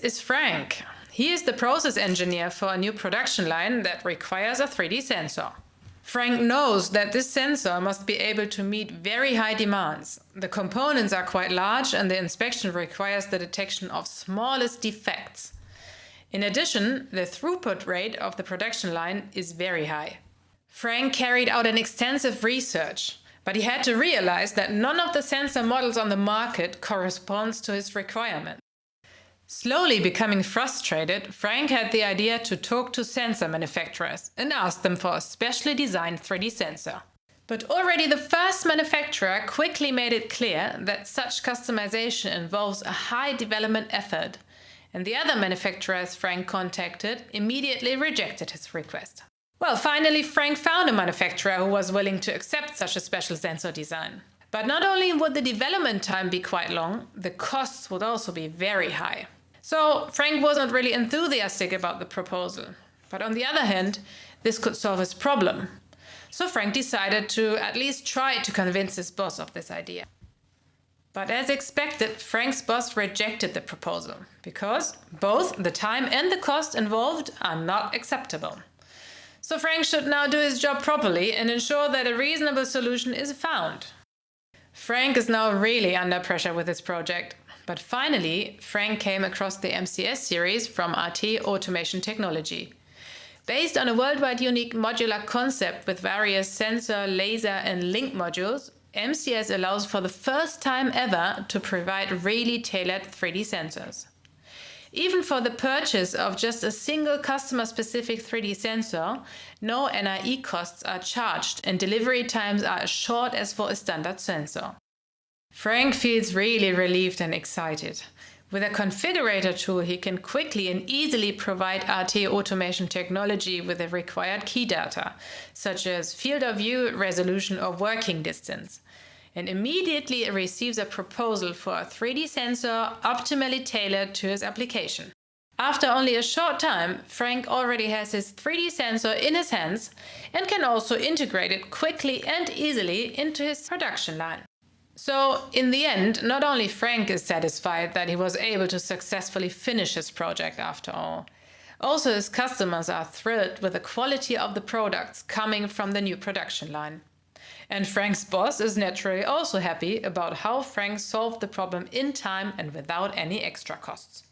is Frank. He is the process engineer for a new production line that requires a 3D sensor. Frank knows that this sensor must be able to meet very high demands. The components are quite large and the inspection requires the detection of smallest defects. In addition, the throughput rate of the production line is very high. Frank carried out an extensive research, but he had to realize that none of the sensor models on the market corresponds to his requirement. Slowly becoming frustrated, Frank had the idea to talk to sensor manufacturers and ask them for a specially designed 3D sensor. But already the first manufacturer quickly made it clear that such customization involves a high development effort, and the other manufacturers Frank contacted immediately rejected his request. Well, finally Frank found a manufacturer who was willing to accept such a special sensor design. But not only would the development time be quite long, the costs would also be very high. So Frank wasn't really enthusiastic about the proposal. But on the other hand, this could solve his problem. So Frank decided to at least try to convince his boss of this idea. But as expected, Frank's boss rejected the proposal, because both the time and the cost involved are not acceptable. So Frank should now do his job properly and ensure that a reasonable solution is found. Frank is now really under pressure with his project. But finally, Frank came across the MCS series from RT Automation Technology. Based on a worldwide unique modular concept with various sensor, laser and link modules, MCS allows for the first time ever to provide really tailored 3D sensors. Even for the purchase of just a single customer-specific 3D sensor, no NRE costs are charged and delivery times are as short as for a standard sensor. Frank feels really relieved and excited. With a configurator tool, he can quickly and easily provide RT Automation Technology with the required key data, such as field of view, resolution or working distance, and immediately receives a proposal for a 3D sensor optimally tailored to his application. After only a short time, Frank already has his 3D sensor in his hands and can also integrate it quickly and easily into his production line. So, in the end, not only Frank is satisfied that he was able to successfully finish his project after all, also his customers are thrilled with the quality of the products coming from the new production line. And Frank's boss is naturally also happy about how Frank solved the problem in time and without any extra costs.